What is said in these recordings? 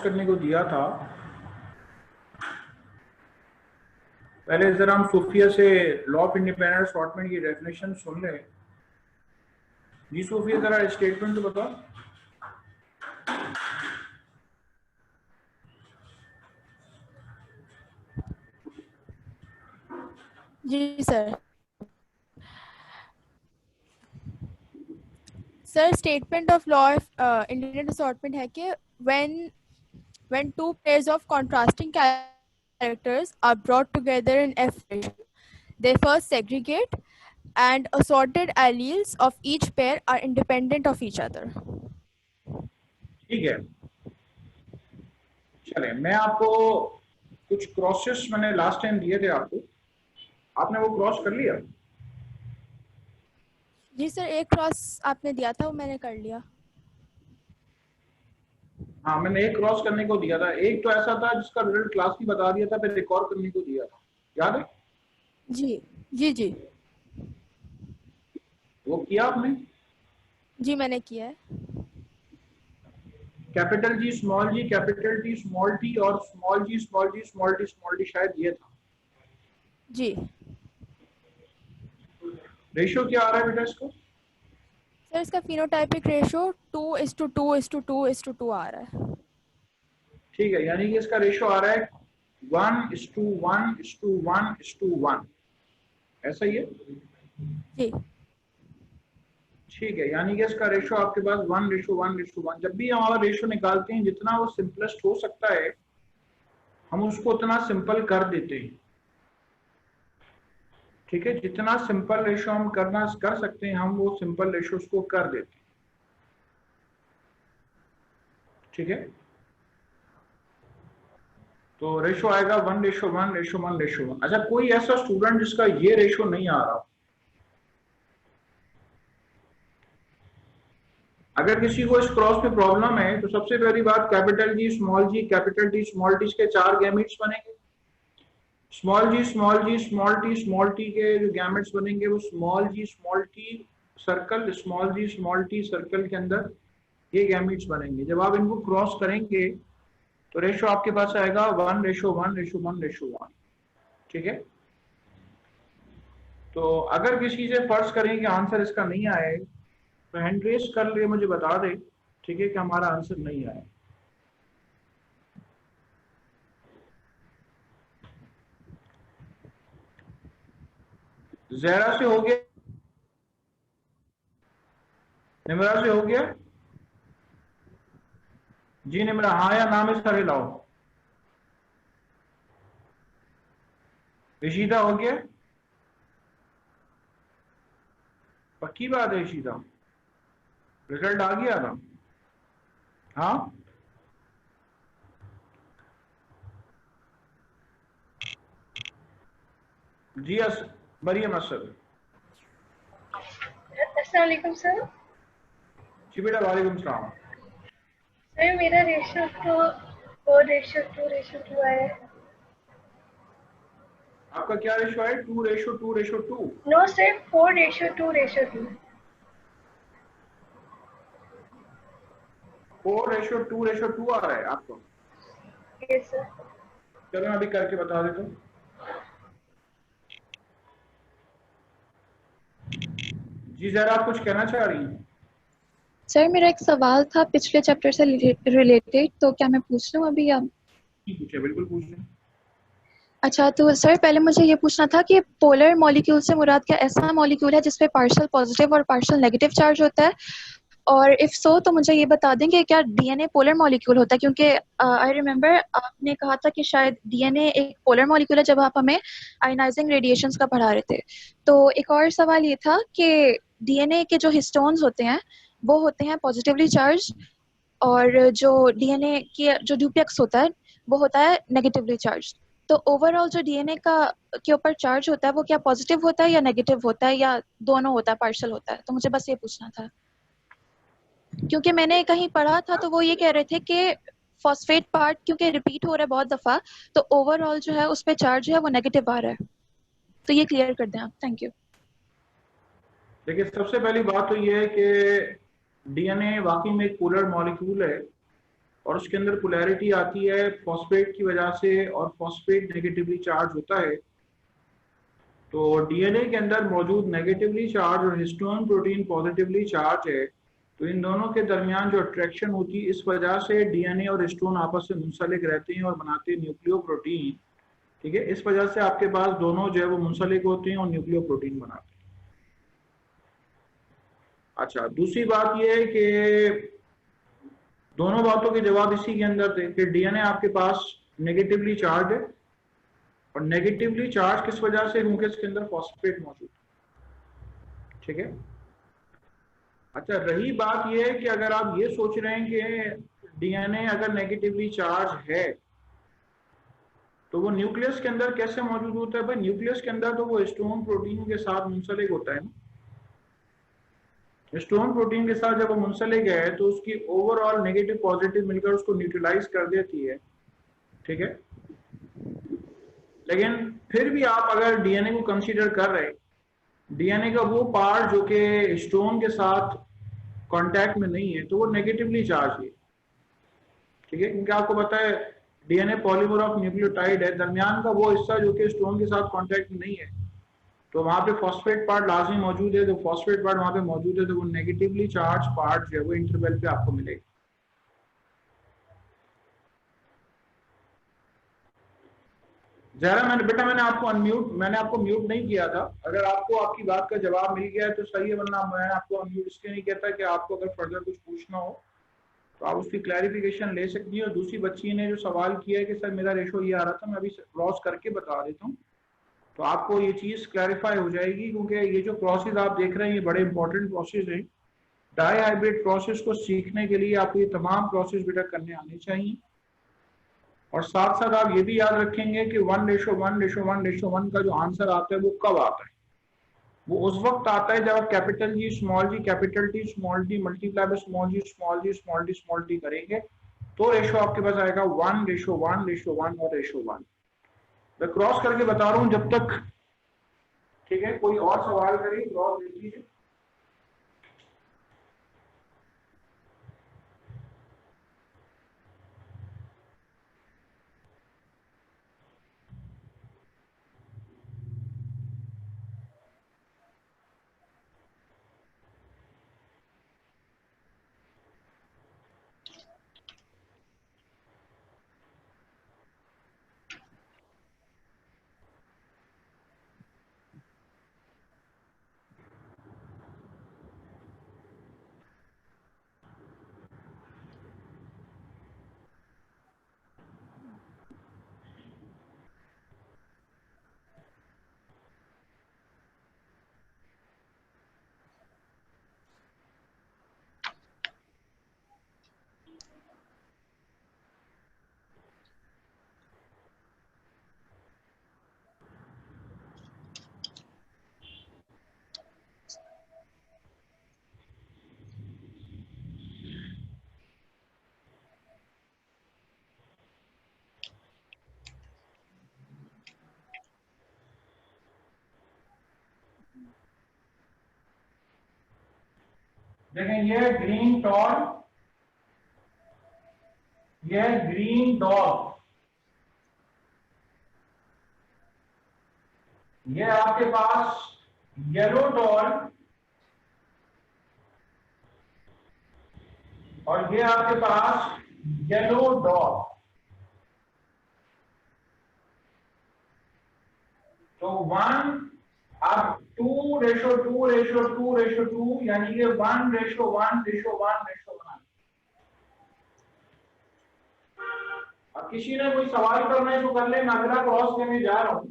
करने को दिया था, पहले जरा हम सोफिया से लॉ ऑफ इंडिपेंडेंट असॉर्टमेंट की डेफिनेशन सुन लें। जी सोफिया जरा स्टेटमेंट तो बताओ। जी sir. Sir statement of law of independent assortment है कि when two pairs of contrasting characters are brought together in F ratio, they first segregate and assorted alleles of each pair are independent of each other. ठीक है, चले मैं आपको कुछ crosses मैंने last time दिए थे आपको, आपने वो क्रॉस कर लिया? जी सर, एक क्रॉस आपने दिया था वो मैंने कर लिया। हाँ मैंने एक क्रॉस करने को दिया था, एक तो ऐसा था जिसका रिजल्ट क्लास की बता दिया था, फिर एक और करने को दिया था, याद है? जी जी जी वो किया आपने? जी मैंने किया है। कैपिटल जी स्मॉल जी कैपिटल टी स्मॉल टी और स्मॉल जी स्मॉल जी स्मॉल टी स्मॉल टी, शायद ये था। जी रेशियो क्या आ रहा है बेटा इसका? सर इसका फिनोटाइपिक रेशियो 2:2:2:2 आ रहा है। ठीक है, यानी कि इसका रेशियो आ रहा है 1:1:1:1, ऐसा ही है? जी ठीक है, यानी कि इसका रेशियो आपके पास 1:1:1। जब भी हमारा रेशियो निकालते हैं, जितना वो सिंपलेस्ट हो सकता है हम उसको उतना सिंपल कर देते हैं। ठीक है, जितना सिंपल रेशियो हम कर सकते हैं हम वो सिंपल रेशियो उसको कर देते हैं। ठीक है, तो रेशियो आएगा 1:1:1:1। अच्छा, कोई ऐसा स्टूडेंट जिसका ये रेशियो नहीं आ रहा, अगर किसी को इस क्रॉस में प्रॉब्लम है तो सबसे पहली बात, कैपिटल जी स्मॉल जी कैपिटल टी स्मॉल टी के 4 गैमेट्स बनेंगे। स्मॉल जी स्मॉल जी स्मॉल टी के जो गैमेट्स बनेंगे वो स्मॉल जी स्मॉल टी सर्कल स्मॉल जी स्मॉल टी सर्कल के अंदर ये गैमेट्स बनेंगे। जब आप इनको क्रॉस करेंगे तो रेशियो आपके पास आएगा 1:1:1:1। ठीक है, तो अगर किसी से फर्ज करें कि आंसर इसका नहीं आए तो हैंड रेस कर लिए मुझे बता दे, ठीक है, कि हमारा आंसर नहीं आया। जहरा से हो गया, निमरा से हो गया? जी निमरा, हाँ या नाम सारे लाओ। ऋषिता हो गया? पक्की बात है ऋषिता, रिजल्ट आ गया था? हाँ जी मरियम असद। अस्सलाम वालेकुम सर। जी बेटा, वालेकुम सलाम। सर मेरा रेशियो तो 4:2:2 आया है। आपका क्या रेशियो है? 2:2:2? No sir, 4:2:2। 4:2:2 आ रहा है आपको? Yes sir. चलो मैं अभी करके बता देता हूँ। जी जरा आप कुछ कहना चाह रही हैं? सर मेरा एक सवाल था पिछले चैप्टर से रिलेटेड, तो क्या मैं पूछ लूँ अभी या? पूछे, बिल्कुल पूछे। अच्छा, तो सर पहले मुझे ये पूछना था कि पोलर मॉलिक्यूल से मुराद क्या ऐसा मॉलिक्यूल है जिसपे पार्शियल पॉजिटिव और पार्शियल नेगेटिव चार्ज होता है, और इफ सो तो मुझे ये बता दें कि क्या डीएनए पोलर मॉलिक्यूल होता है, क्योंकि आई रिमेम्बर आपने कहा था कि शायद डीएनए एक पोलर मॉलिक्यूल है जब आप हमें आयनाइजिंग रेडिएशंस का पढ़ा रहे थे। तो एक और सवाल ये था कि डीएनए के जो हिस्टोन्स होते हैं वो होते हैं पॉजिटिवली चार्ज, और जो डीएनए की जो ड्यूप्लेक्स होता है वो होता है नेगेटिवली चार्ज। तो ओवरऑल जो डीएनए का के ऊपर चार्ज होता है वो क्या पॉजिटिव होता है या नेगेटिव होता है या दोनों होता है, पार्शियल होता है? तो मुझे बस ये पूछना था, क्योंकि मैंने कहीं पढ़ा था तो वो ये कह रहे थे कि फॉस्फेट पार्ट क्योंकि रिपीट हो रहा है बहुत दफा, तो ओवरऑल जो है उस पे चार्ज है वो नेगेटिव आ रहा है। तो ये क्लियर कर दें आप, थैंक यू। देखिए, सबसे पहली बात तो ये है कि डीएनए वाकई में एक पोलर मॉलिक्यूल है, और उसके अंदर पोलैरिटी आती है फॉस्फेट की वजह से, और फॉस्फेट नेगेटिवली चार्ज होता है। तो डीएनए के अंदर मौजूद नेगेटिवली चार्ज और हिस्टोन प्रोटीन पॉजिटिवली चार्ज है, तो इन दोनों के दरमियान जो अट्रैक्शन होती है, इस वजह से डीएनए और हिस्टोन आपस में मुंसलिक रहते हैं और बनाते हैं न्यूक्लियो प्रोटीन। ठीक है, इस वजह से आपके पास दोनों जो है वो मुंसलिक होते हैं और न्यूक्लियो प्रोटीन बनाते हैं। अच्छा, दूसरी बात यह है कि दोनों बातों के जवाब इसी के अंदर थे कि डीएनए आपके पास नेगेटिवली चार्ज है, और नेगेटिवली चार्ज किस वजह से, क्योंकि इसके अंदर फॉस्फेट मौजूद है। ठीक है। अच्छा, रही बात यह है कि अगर आप ये सोच रहे हैं कि डीएनए अगर नेगेटिवली चार्ज है तो वो न्यूक्लियस के अंदर कैसे मौजूद होता है? भाई न्यूक्लियस के अंदर तो वो हिस्टोन प्रोटीन के साथ मुंसलिक होता है ना। हिस्टोन प्रोटीन के साथ जब वो मुंसलिक है तो उसकी ओवरऑल नेगेटिव पॉजिटिव मिलकर उसको न्यूट्रलाइज कर देती है। ठीक है, लेकिन फिर भी आप अगर डीएनए को कंसीडर कर रहे हैं, डीएनए का वो पार्ट जो कि हिस्टोन के साथ कांटेक्ट में नहीं है, तो वो नेगेटिवली चार्ज है। ठीक है, क्योंकि आपको पता है डीएनए पॉलीमर ऑफ न्यूक्लियोटाइड है, दरमियान का वो हिस्सा जो कि हिस्टोन के साथ कांटेक्ट में नहीं है, तो वहां पे फॉस्फेट पार्ट लाजमी मौजूद है। तो फॉस्फेट पार्ट वहां पे मौजूद है, तो वो नेगेटिवली चार्ज पार्ट जो है वो इंटरवल पे आपको मिलेगा। जहरा, मैंने आपको म्यूट नहीं किया था। अगर आपको आपकी बात का जवाब मिल गया है तो सही है, वरना मैं आपको अनम्यूट इसलिए नहीं कहता कि आपको अगर फर्दर कुछ पूछना हो तो आप उसकी क्लैरिफिकेशन ले सकती हैं। और दूसरी बच्ची ने जो सवाल किया है कि सर मेरा रेशो ये आ रहा था, मैं अभी क्रॉस करके बता देता हूँ तो आपको ये चीज क्लैरिफाई हो जाएगी, क्योंकि ये जो प्रोसेस आप देख रहे हैं ये बड़े इंपॉर्टेंट प्रोसेस है। डाई हाइब्रिड प्रोसेस को सीखने के लिए आपको ये तमाम प्रोसेस बेटा करने आने चाहिए। और साथ साथ आप ये भी याद रखेंगे कि 1:1:1:1 का जो आंसर आता है वो कब आता है? वो उस वक्त आता है जब आप capital G capital T small t multiply by small g करेंगे, तो रेशो आपके पास आएगा 1:1:1 और रेशो 1। मैं क्रॉस करके बता रहा हूं जब तक। ठीक है, कोई और सवाल करिए, क्रॉस देख लीजिए। देखें, ये ग्रीन टॉल, यह ग्रीन डॉग, ये आपके पास येलो डॉल, और ये आपके पास येलो डॉग। तो 1 अब 2:2:2:2 यानी कि 1:1:1:1। अब किसी ने कोई सवाल करना है तो कर ले, मैं अगला क्रॉस करने जा रहा हूं।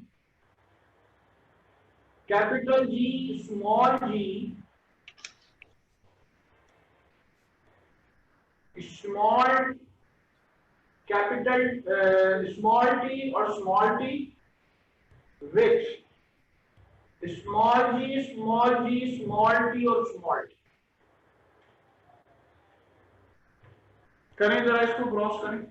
कैपिटल जी स्मॉल जी स्मॉल कैपिटल स्मॉल टी और small T which small ji small T और स्मॉल टी। करें जरा, इसको क्रॉस करें।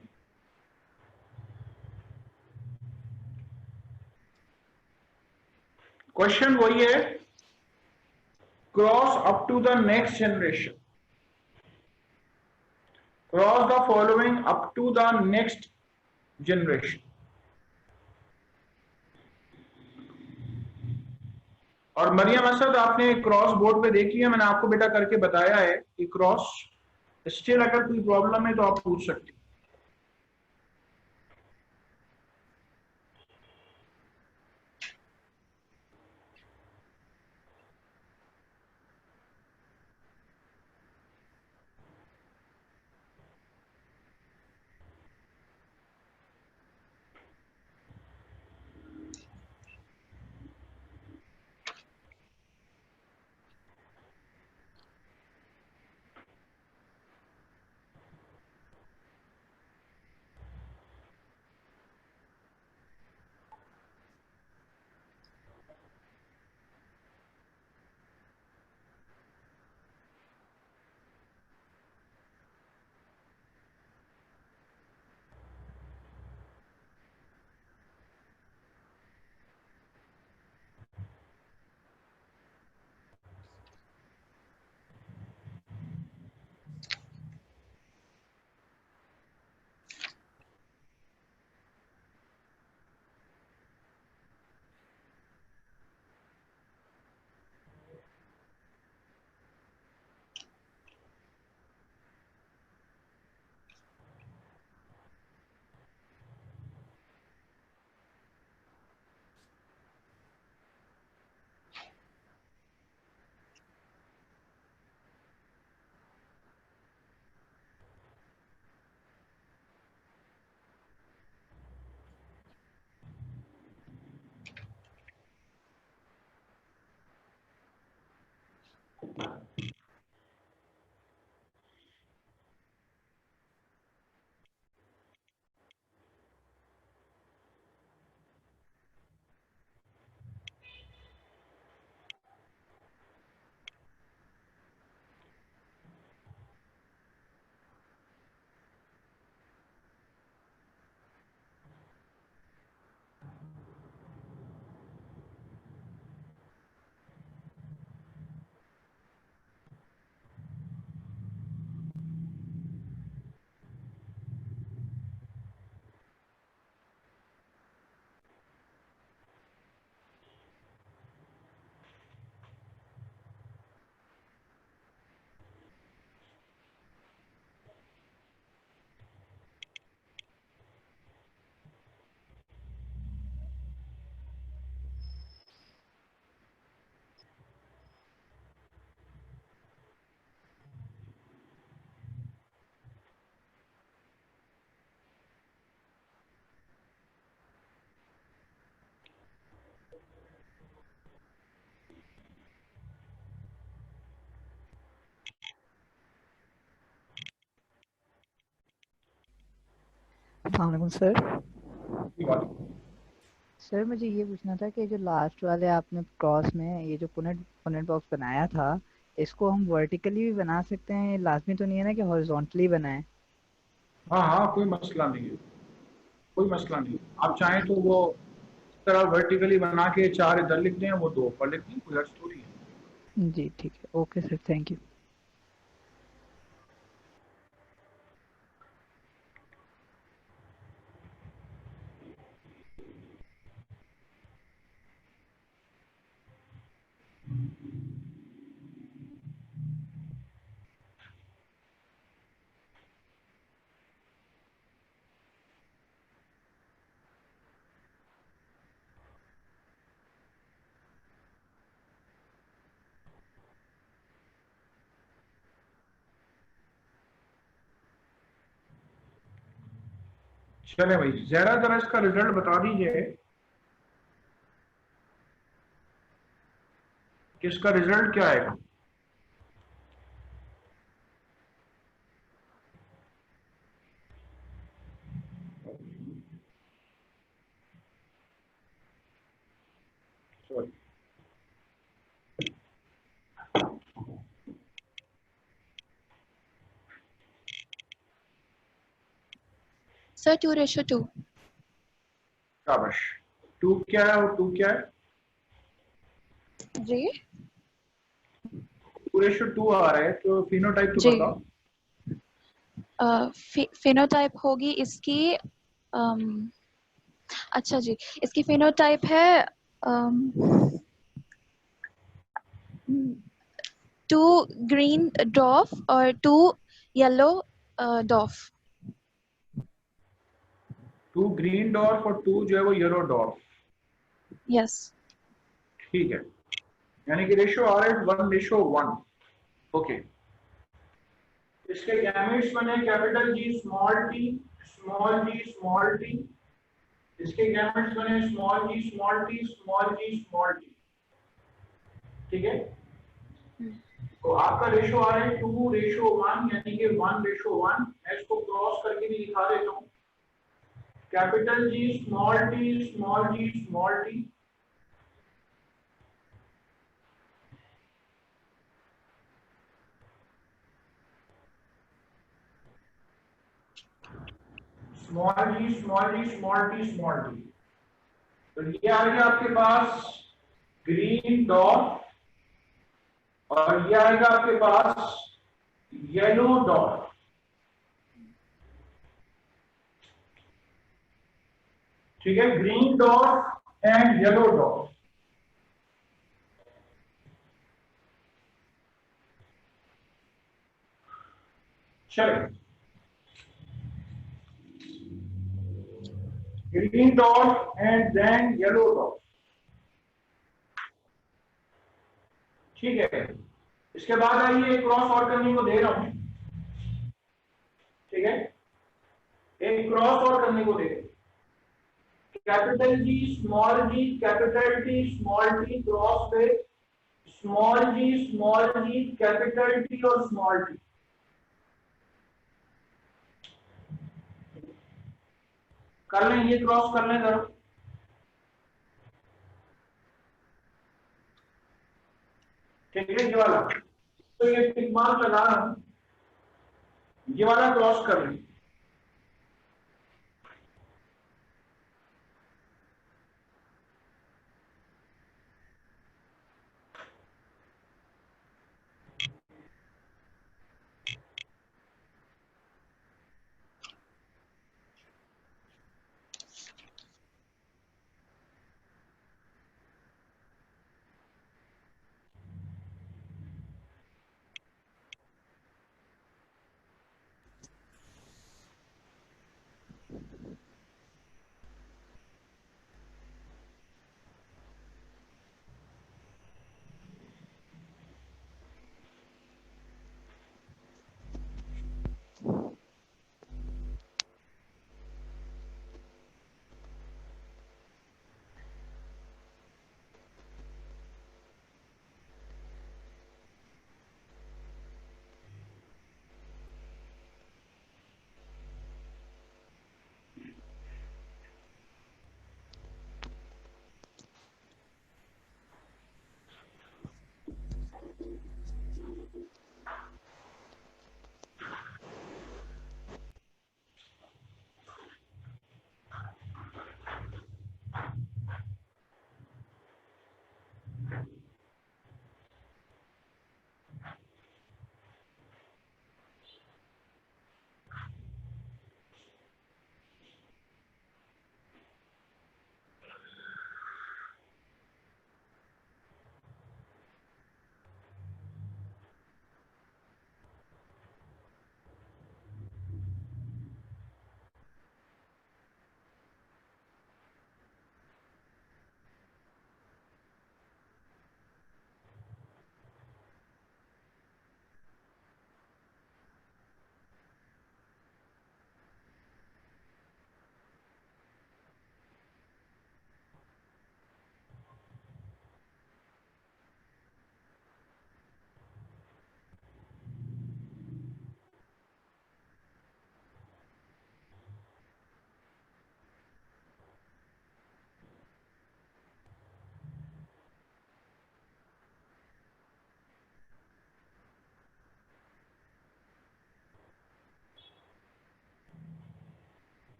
क्वेश्चन वही है, cross up to the next generation. Cross the following up to the next generation. और मरियम असद, आपने क्रॉस बोर्ड पे देखी है, मैंने आपको बेटा करके बताया है कि क्रॉस स्टिल अगर कोई प्रॉब्लम है तो आप पूछ सकते हैं। अस्सलाम वालेकुम सर। ये बात। सर मुझे ये पूछना था कि जो लास्ट वाले आपने क्रॉस में ये जो पुनेट पुनेट बॉक्स बनाया था, इसको हम वर्टिकली भी बना सकते हैं? लाजमी तो नहीं है ना कि हॉरिजॉन्टली बनाएं? हाँ हाँ, कोई मसला नहीं है, कोई मसला नहीं। आप चाहें तो वो इस तरह वर्टिकली बना के 4 इधर लिख दें, वो 2 ऊपर लिख दें, कोई हर्ज थोड़ी है। जी ठीक है, ओके सर, थैंक यू। चले भाई, जरा जरा इसका रिजल्ट बता दीजिए कि इसका रिजल्ट क्या आएगा। Sorry, sir 2:2। शाबाश। 2 क्या है और 2 क्या है? जी 2:2 आ रहा है, तो फिनोटाइप तो जी। बताओ। फिनोटाइप होगी इसकी अच्छा जी, इसकी फिनोटाइप है 2 ग्रीन डॉफ और 2 येलो डॉफ। 2 ग्रीन डॉर्फ और 2 जो है वो येलो डॉर्फ। यस। ठीक है, यानी कि रेशियो आ रहा है 1:1। ओके, इसके गैमेट्स बने capital G small t, small जी स्मॉल टी। इसके गैमेट्स बने स्मॉल जी स्मॉल टी, स्मॉल जी स्मॉल टी। ठीक है, तो आपका रेशियो आ रहा है 2:1, यानी कि 1:1। मैं इसको क्रॉस करके भी दिखा देता हूँ। Capital G small t, small जी स्मॉल टी। स्मॉल जी स्मॉल जी स्मॉल टी स्मॉल टी। तो ये आ गया आपके पास ग्रीन डॉट, और ये आएगा आपके पास येलो डॉट। ठीक है, green dot and yellow dot. चलिए, green dot and then yellow dot. ठीक है, इसके बाद आइए एक क्रॉस और करने को दे रहा हूं। ठीक है, एक क्रॉस और करने को दे रहे हैं। कैपिटल जी स्मॉल जी capital T small t cross पे स्मॉल जी कैपिटल टी और स्मॉल टी। कर लें, ये क्रॉस कर लें जरा। ठीक है, ये वाला तो ये टिक मार्क लगा रहा हूं, ये वाला क्रॉस कर लें।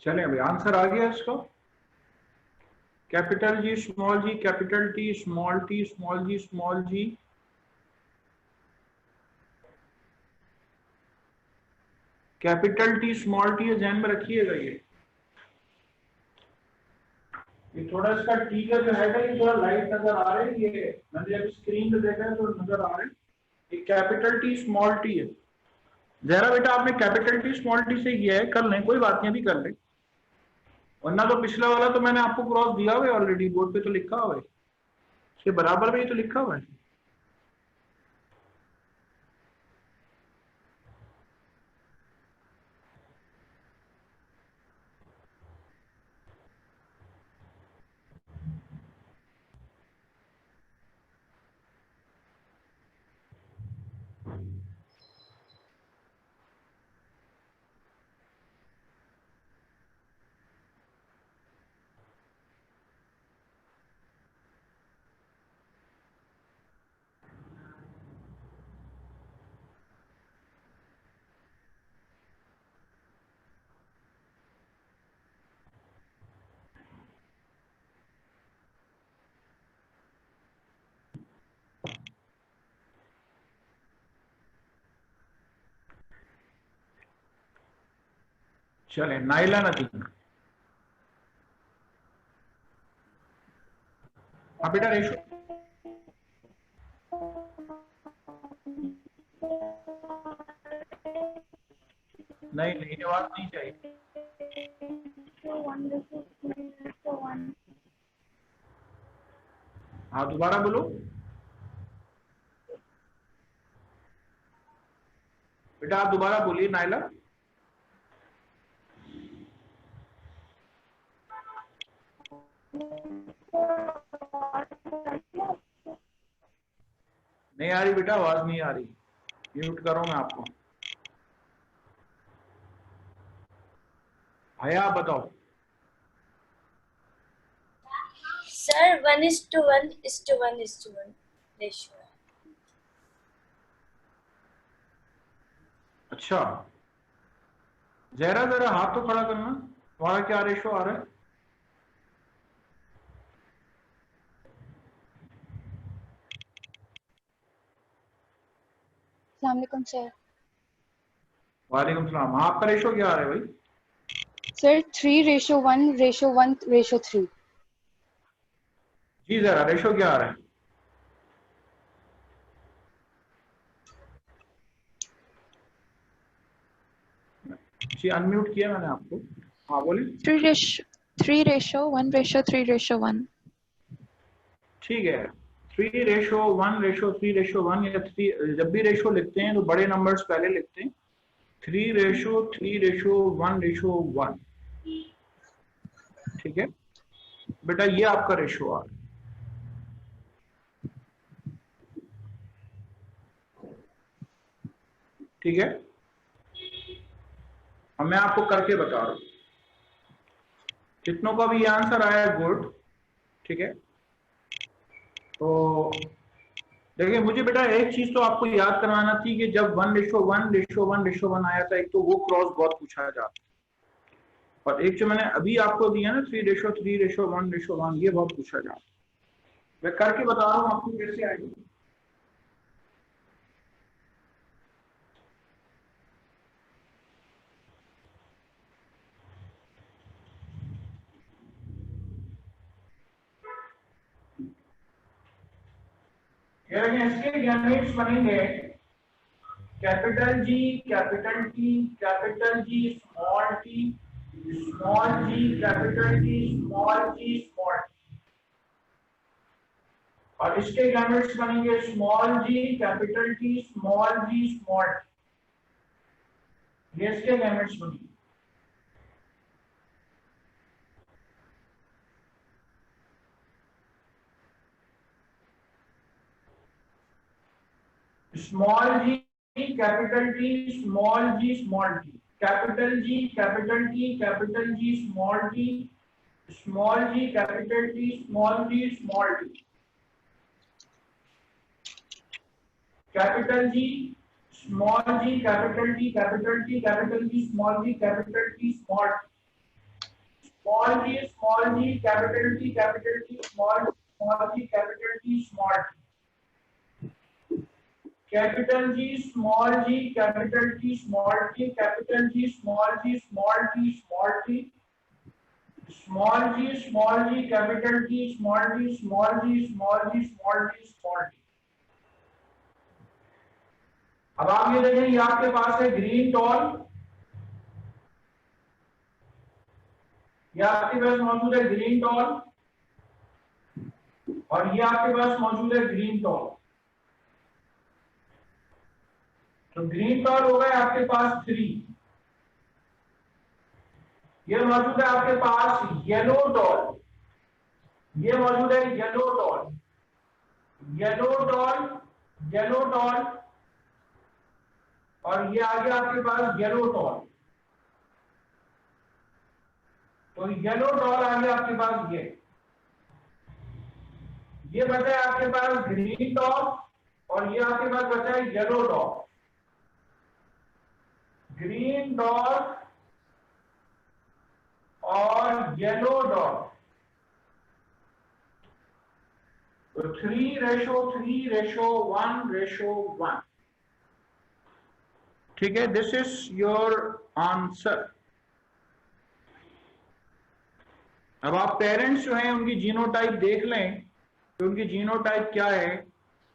चलें अभी आंसर आ गया इसका। कैपिटल जी स्मॉल जी capital T small t small जी स्मॉल जी, कैपिटल टी स्मॉल टी, ध्यान में रखिएगा। ये थोड़ा इसका टी का जो है ये थोड़ा लाइट नजर आ रहा है, ये मैंने जब स्क्रीन पे देखा है तो नजर आ रहा है। ये कैपिटल टी स्मॉल टी है। जहरा बेटा आपने कैपिटल टी स्मॉल टी से किया है, कर लें कोई बात नहीं, अभी कर लें, वरना तो पिछला वाला तो मैंने आपको क्रॉस दिया हुआ है ऑलरेडी, बोर्ड पे तो लिखा हुआ है, इसके बराबर में ही तो लिखा हुआ है। चले नाइला नदी, हाँ बेटा रेशो नहीं नहीं, आवाज नहीं चाहिए। हाँ दोबारा बोलो बेटा, आप दोबारा बोलिए नाइला। नहीं आ रही बेटा, आवाज नहीं आ रही, म्यूट करो मैं आपको। भैया आप बताओ। सर 1:1:1:1 रेशियो है। अच्छा जहरा जरा हाथ तो खड़ा करना, तुम्हारा क्या रेशो आ रहा है? अस्सलाम वालेकुम सर। वालेकुम सलाम, आपका रेशो क्या आ रहा है भाई? सर 3:1:1:3। जी जरा रेशो क्या आ रहा है? जी अनम्यूट किया मैंने आपको, हाँ बोलिए। 3:1:3:1। ठीक है 3:1:3:1 या 3, जब भी रेशो लिखते हैं तो बड़े नंबर्स पहले लिखते हैं। 3:3:1:1, ठीक है बेटा, ये आपका रेशो आ रहा है। ठीक है, अब मैं आपको करके बता रहा हूं, कितनों का भी ये आंसर आया गुड। ठीक है तो देखिए, मुझे बेटा एक चीज तो आपको याद करवाना थी कि जब 1:1:1:1 आया था, एक तो वो क्रॉस बहुत पूछा जाता, और एक जो मैंने अभी आपको दिया ना 3:3:1:1, ये बहुत पूछा जाता। मैं करके बता रहा हूँ आपको कैसे आएगी। इसके गैमेट्स बनेंगे capital G capital T capital G small t small जी कैपिटल टी स्मॉल जी स्मॉल टी, और इसके गैमेट्स बनेंगे स्मॉल जी कैपिटल टी स्मॉल जी स्मॉल टी, ये इसके गैमेट्स बनेंगे। स्मॉल जी कैपिटल टी स्मॉल जी small t, capital G capital T capital G small t small जी capital T small जी small t, capital G small जी capital T capital T capital G small जी capital T small T, small g, capital T, small g, capital T, small t. Capital G, small g, capital T, small t, capital G, small g, small t, small t. Small g, capital T, small t, small g, small g, small t, small t. अब आप ये देखें, ये आपके पास है green toll, ये आपके पास मौजूद है ग्रीन टॉल, और ये आपके पास मौजूद है ग्रीन टॉल। तो ग्रीन टॉल हो गए आपके पास 3। ये मौजूद है आपके पास येलो टॉल, ये मौजूद है yellow tall, yellow tall, yellow tall, और ये आ गया आपके पास येलो टॉल। तो येलो टॉल आ गया आपके पास, ये बचा है आपके पास ग्रीन टॉल, और ये आपके पास बचा है येलो टॉल। ग्रीन टॉल और येलो डॉट, तो 3:3:1:1। ठीक है, दिस इज योर आंसर। अब आप पेरेंट्स जो हैं उनकी जीनोटाइप देख लें कि उनकी जीनोटाइप क्या है,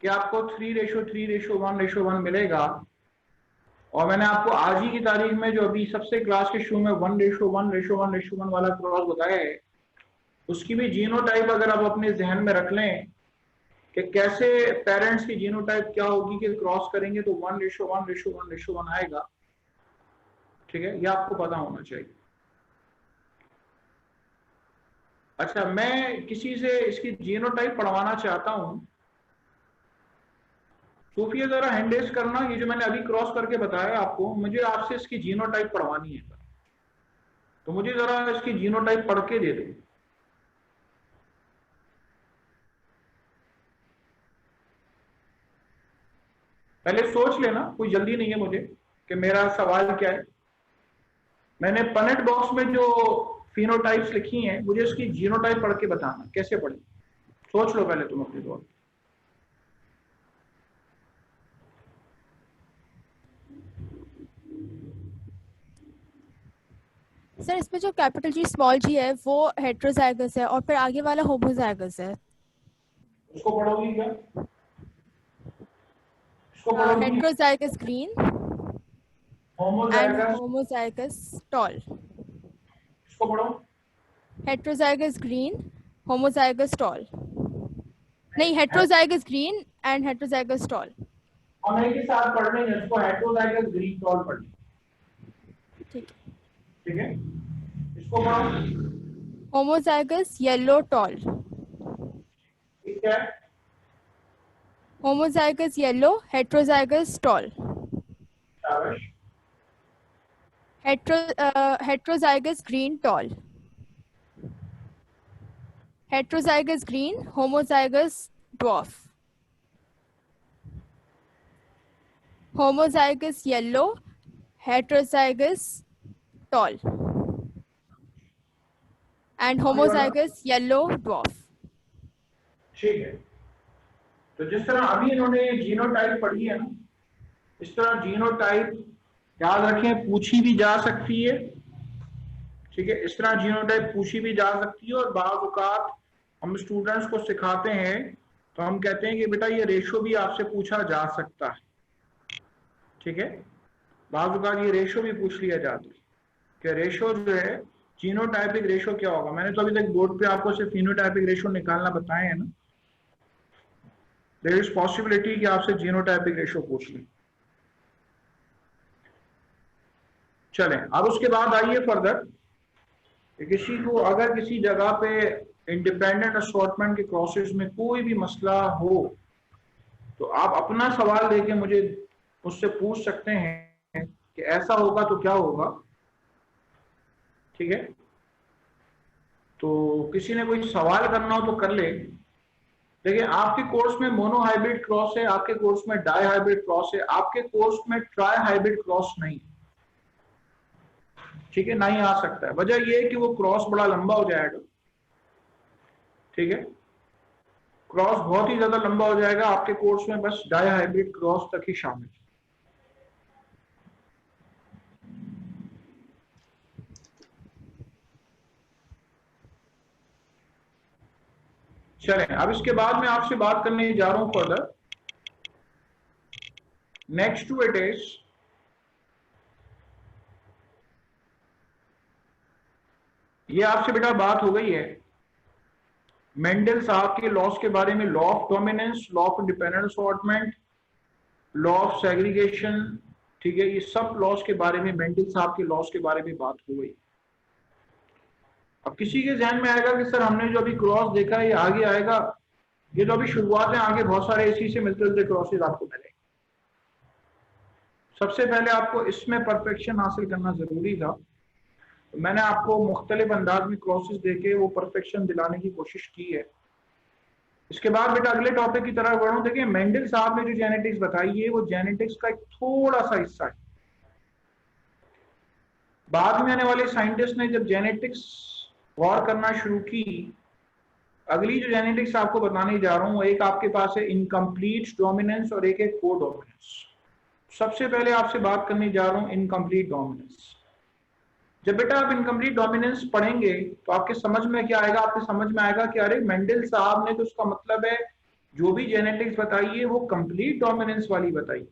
कि आपको 3:3:1:1 मिलेगा। और मैंने आपको आज ही की तारीख में जो अभी सबसे क्लास के शुरू में 1:1:1:1 वाला क्रॉस बताया है, उसकी भी जीनोटाइप अगर आप अपने जहन में रख लें कि कैसे पेरेंट्स की जीनोटाइप क्या होगी कि क्रॉस करेंगे तो 1:1:1:1 आएगा। ठीक है, ये आपको पता होना चाहिए। अच्छा, मैं किसी से इसकी जीनोटाइप पढ़वाना चाहता हूं, सूफिया जरा हैंड रेज करना। ये जो मैंने अभी क्रॉस करके बताया आपको, मुझे आपसे इसकी जीनोटाइप पढ़वानी है, तो मुझे जरा इसकी जीनोटाइप पढ़ के दे दो। पहले सोच लेना, कोई जल्दी नहीं है मुझे कि मेरा सवाल क्या है। मैंने पनेट बॉक्स में जो फिनोटाइप्स लिखी हैं, मुझे इसकी जीनोटाइप पढ़ के बताना कैसे पढ़े। सोच लो पहले तुम अपनी दौर। सर इसमें जो कैपिटल जी स्मॉल जी है वो हेट्रोजाइगस है और फिर आगे वाला होमोजाइगस है। उसको पढ़ोगी क्या? इसको पढ़ोगी? Heterozygous green and homozygous, homozygous tall. इसको पढ़ो। Heterozygous green, homozygous tall. नहीं, heterozygous green and heterozygous tall. हम एक ही साथ पढ़ रहे हैं, इसको हेट्रोजाइगस ग्रीन टॉल पढ़नी। ठीक ठीक है, इसको पढ़ो। Homozygous yellow tall. ठीक है, होमोजाइगस येलो हेट्रोजाइगस टॉल। शाबाश। Heterozygous green tall. Heterozygous green, homozygous dwarf. homozygous yellow, heterozygous tall, and homozygous yellow dwarf. ठीक है, तो जिस तरह अभी इन्होंने जीनोटाइप पढ़ी है ना, इस तरह जीनोटाइप याद रखें, पूछी भी जा सकती है। ठीक है, इस तरह जीनोटाइप पूछी भी जा सकती है, और बाज़ औक़ात हम स्टूडेंट्स को सिखाते हैं तो हम कहते हैं कि बेटा ये रेशो भी आपसे पूछा जा सकता है। ठीक है, बाज़ औक़ात ये रेशो भी पूछ लिया जाता है कि रेशो जो है, जीनोटाइपिक रेशो क्या होगा। मैंने तो अभी तक बोर्ड पे आपको सिर्फ फिनोटाइपिक रेशो निकालना बताए हैं ना। देयर इज पॉसिबिलिटी कि आपसे जीनोटाइपिक रेशो पूछ लें। चलें, अब उसके बाद आइए फर्दर, किसी को अगर किसी जगह पे इंडिपेंडेंट असॉर्टमेंट के क्रॉसेस में कोई भी मसला हो तो आप अपना सवाल लेके मुझसे पूछ सकते हैं कि ऐसा होगा तो क्या होगा। ठीक है, तो किसी ने कोई सवाल करना हो तो कर ले। देखिए, आपके कोर्स में मोनो हाइब्रिड क्रॉस है, आपके कोर्स में डाई हाइब्रिड क्रॉस है, आपके कोर्स में ट्राई हाइब्रिड क्रॉस नहीं। ठीक है, ना ही आ सकता है। वजह ये है कि वो क्रॉस बड़ा लंबा हो जाएगा, ठीक है, क्रॉस बहुत ही ज्यादा लंबा हो जाएगा। आपके कोर्स में बस डाई हाइब्रिड क्रॉस तक ही शामिल। चलें, अब इसके बाद मैं आपसे बात करने जा रहा हूं further. Next to it is, ये आपसे बेटा बात हो गई है मेंडल साहब के लॉस के बारे में, law of dominance, law of independent assortment, law of segregation, ठीक है, ये सब लॉस के बारे में, मेंडल साहब के लॉस के बारे में बात हो गई। अब किसी के ध्यान में आएगा कि सर हमने जो अभी क्रॉस देखा है ये आगे आएगा, ये तो अभी शुरुआत है, आगे बहुत सारे इसी से मिलते जुलते क्रॉसेज आपको मिलेंगे। सबसे पहले आपको इसमें परफेक्शन हासिल करना जरूरी था, तो मैंने आपको मुख्तलिफ अंदाज में क्रॉसेस देके वो परफेक्शन दिलाने की कोशिश की है। इसके बाद बेटा अगले टॉपिक की तरफ बढ़ूं। देखिए मेंडल साहब ने जो जेनेटिक्स बताई है वो जेनेटिक्स का एक थोड़ा सा हिस्सा है। बाद में आने वाले साइंटिस्ट ने जब जेनेटिक्स गौर करना शुरू की, अगली जो जेनेटिक्स आपको बताने जा रहा हूं, एक आपके पास है इनकम्प्लीट डोमिनेंस और एक है को डोमिनेंस। सबसे पहले आपसे बात करने जा रहा हूं इनकम्प्लीट डोमिनेंस। जब बेटा आप इनकम्प्लीट डोमिनेंस पढ़ेंगे तो आपके समझ में क्या आएगा, आपके समझ में आएगा कि अरे मेंडल साहब ने तो उसका मतलब है जो भी जेनेटिक्स बताई है वो कंप्लीट डोमिनेंस वाली बताई,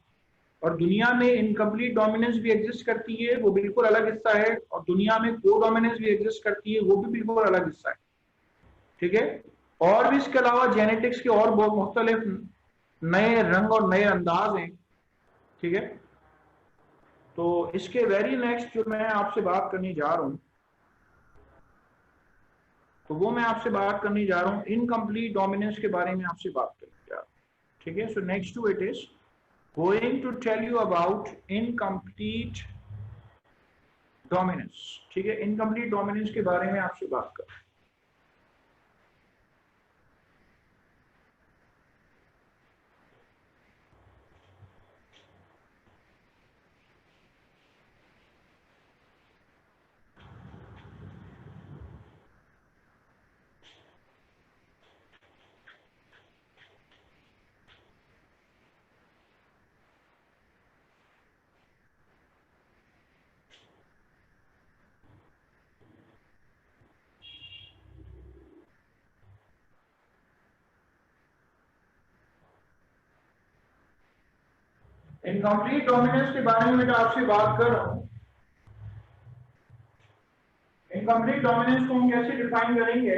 और दुनिया में इनकम्प्लीट डोमिनेंस भी एग्जिस्ट करती है, वो बिल्कुल अलग हिस्सा है, और दुनिया में को डोमिनेंस भी एग्जिस्ट करती है, वो भी बिल्कुल अलग हिस्सा है, ठीक है। और भी इसके अलावा जेनेटिक्स के और बहुत मुख्तलिफ नए रंग और नए अंदाज हैं, ठीक है। तो इसके वेरी नेक्स्ट जो मैं आपसे बात करने जा रहा हूं, तो वो मैं आपसे बात करने जा रहा हूं इनकम्प्लीट डोमिनेंस के बारे में आपसे बात करने जा रहा हूं, ठीक है। So next to it is going to tell you about incomplete dominance, ठीक है। इनकम्प्लीट डोमिनेंस के बारे में आपसे बात कर। इनकम्प्लीट डोमिनेंस के बारे में मैं आपसे बात कर रहा हूं। इनकम्प्लीट डोमिनेंस को हम कैसे डिफाइन करेंगे,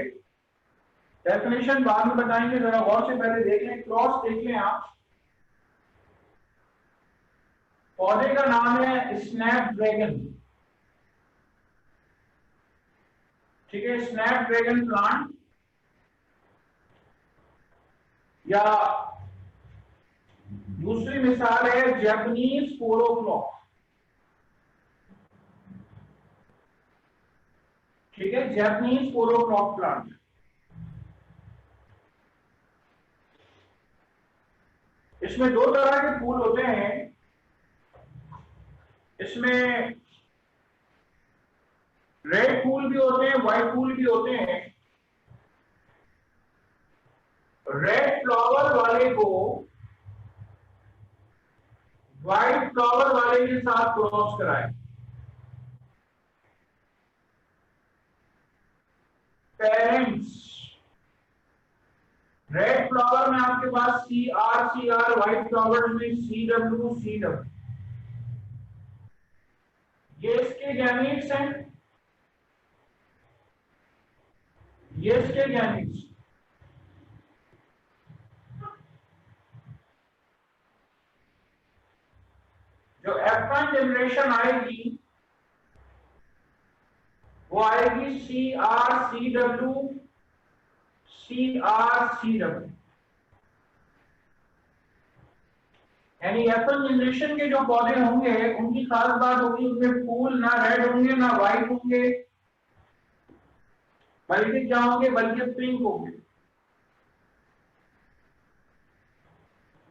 डेफिनेशन बाद में बताएंगे, जरा और से पहले देख लें, क्रॉस देख लें आप। पौधे का नाम है स्नैपड्रैगन, ठीक है, स्नैपड्रैगन प्लांट, या दूसरी मिसाल है जैपनीज पोलोक्लॉक, ठीक है, जैपनीज पोलोक्लॉक प्लांट। इसमें दो तरह के फूल होते हैं, इसमें रेड फूल भी होते हैं, व्हाइट फूल भी होते हैं। रेड फ्लावर वाले को व्हाइट फ्लावर वाले के साथ क्रॉस कराएं, पेरेंट्स। रेड फ्लावर में आपके पास CR, व्हाइट फ्लावर में CW। ये इसके गैमीट्स हैं, ये इसके गैमीट्स। जो F1 जनरेशन आएगी वो आएगी CR, CW, यानी F1 जनरेशन के जो पौधे होंगे उनकी खास बात होगी उनमें फूल ना रेड होंगे ना व्हाइट होंगे, बल्कि क्या होंगे, बल्कि पिंक होंगे,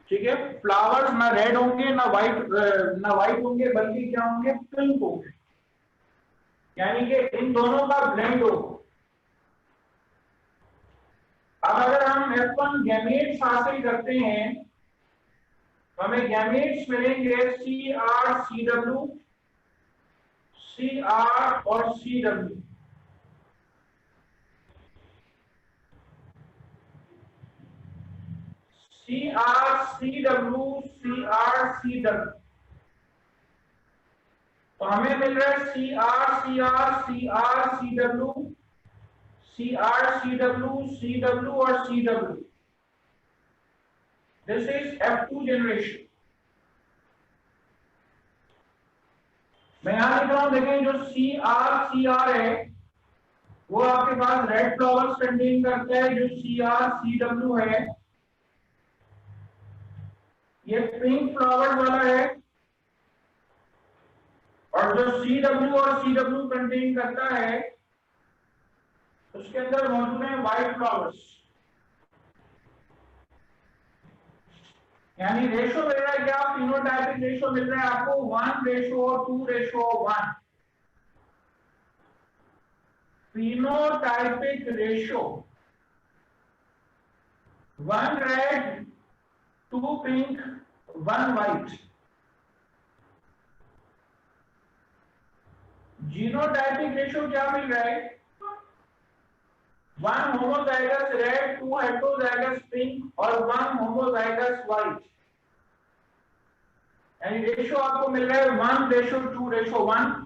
ठीक है। फ्लावर्स ना रेड होंगे ना व्हाइट होंगे, बल्कि क्या होंगे, पिंक होंगे। यानी कि इन दोनों का ब्लेंड हो। अब अगर हम F1 गैमेट्स हासिल करते हैं तो हमें गैमेट्स मिलेंगे CR CW, CR और CW। CR CW CR CW, तो हमें मिल रहा है CR CR CR CW CR CW CW और CW। This is F2 generation. मैं यहां लिख रहा हूं, देखें जो CR CR है वो आपके पास रेड फ्लावर्स कंटेन करता है, जो CR CW है ये पिंक फ्लावर वाला है, और जो CW और CW कंटेन करता है उसके अंदर मौजूद है व्हाइट फ्लावर्स। यानी रेशो मिल रहा है क्या? फिनोटाइपिक रेशो मिल रहा है आपको 1:2:1। Phenotypic ratio 1 red 2 pink 1 white. Genotypic ratio क्या मिल रहा है? 1 होमोजाइगस रेड 2 हेटेरोजाइगस पिंक और 1 होमोजाइगस व्हाइट। यानी रेशो आपको मिल रहा है 1:2:1।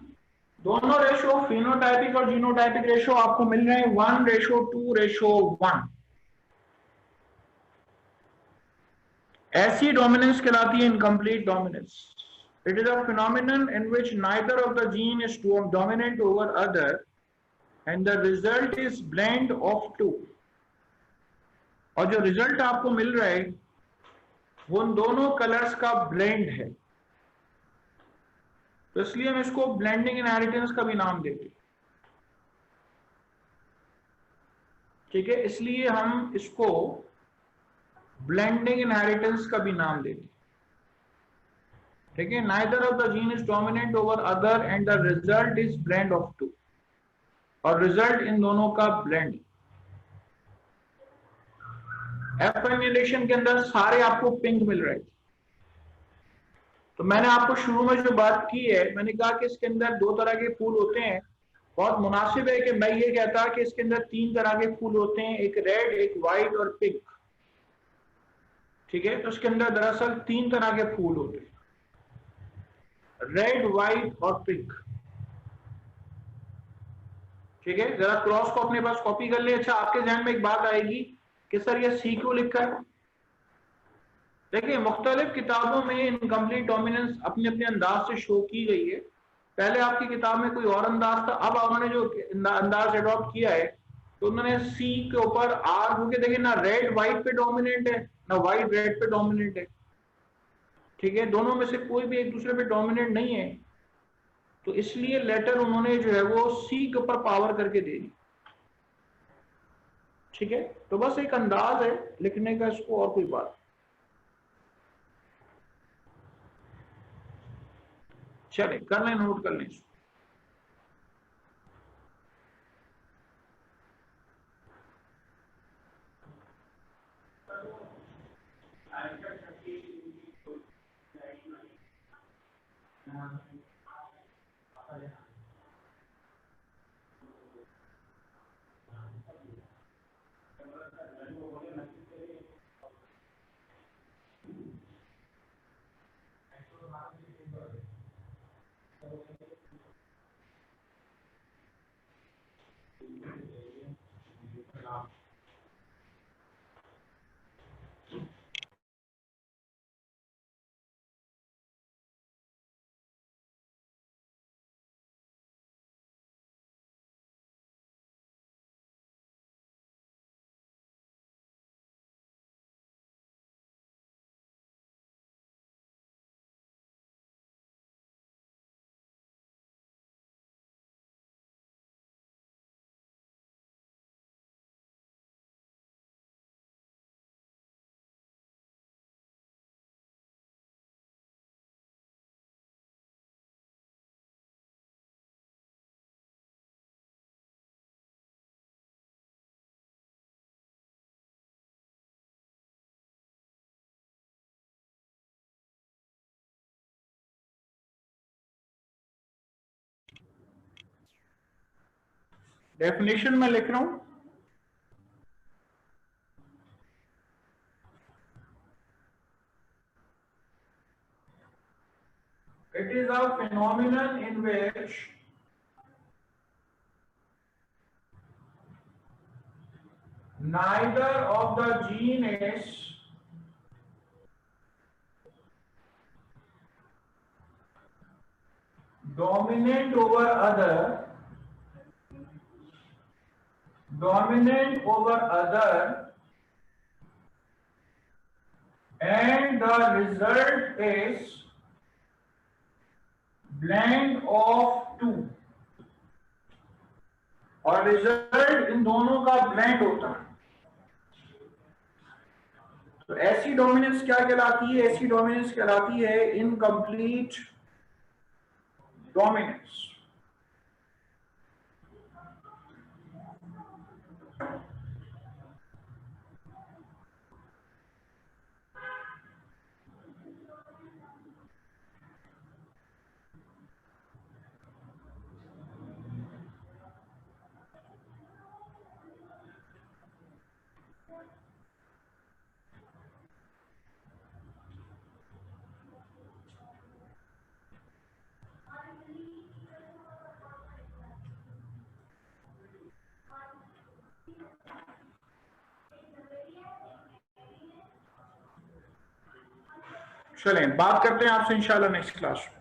दोनों रेशो फिनोटाइपिक और जीनोटाइपिक रेशो आपको मिल रहे हैं 1:2:1। ऐसी डोमिनेंस कहलाती है incomplete dominance. It is a phenomenon in which neither of the gene is dominant over other and the result is blend of two। और जो रिजल्ट आपको मिल रहा है वो उन दोनों कलर्स का ब्लेंड है, तो इसलिए हम इसको ब्लेंडिंग इनहेरिटेंस का भी नाम देते हैं। ठीक है, इसलिए हम इसको ब्लेंडिंग इनहेरिटेंस का भी नाम देते हैं। ठीक है, neither of the gene is dominant over other and the result is blend of two, और रिजल्ट इन दोनों का ब्लेंड। एफिलिएशन के अंदर सारे आपको पिंक मिल रहे थे, तो मैंने आपको शुरू में जो बात की है, मैंने कहा कि इसके अंदर 2 तरह के फूल होते हैं। बहुत मुनासिब है कि मैं ये कहता कि इसके अंदर 3 तरह के फूल होते हैं, एक रेड एक व्हाइट और पिंक। ठीक है, तो इसके अंदर दरअसल 3 तरह के फूल होते हैं, रेड व्हाइट और पिंक। ठीक है, जरा क्रॉस को अपने पास कॉपी कर ले। अच्छा, आपके ध्यान में एक बात आएगी कि सर ये सी क्यों लिखा है? देखिए, मुख्तलिफ किताबों में इनकम्प्लीट डोमिनेंस अपने अपने अंदाज से शो की गई है। पहले आपकी किताब में कोई और अंदाज था, अब उन्होंने जो अंदाज अडॉप्ट किया है तो उन्होंने सी के ऊपर आर, क्योंकि देखिए ना रेड व्हाइट पे डोमिनेंट है ना व्हाइट रेड पे डोमिनेंट है। ठीक है, दोनों में से कोई भी एक दूसरे पे डोमिनेंट नहीं है, तो इसलिए लेटर उन्होंने जो है वो सी के ऊपर पावर करके दे दी। ठीक है, तो बस एक अंदाज है लिखने का, इसको और कोई बात। चले कर लें, नोट कर लें। डेफिनेशन में लिख रहा हूं, it is a phenomenon in which neither of the gene is dominant over other, and the result is blend of two, और रिजल्ट इन दोनों का ब्लेंड होता है। तो ऐसी डोमिनेंस क्या कहलाती है? ऐसी डोमिनेंस कहलाती है इनकम्प्लीट डोमिनेंस। चलें, बात करते हैं आपसे इंशाल्लाह नेक्स्ट क्लास में।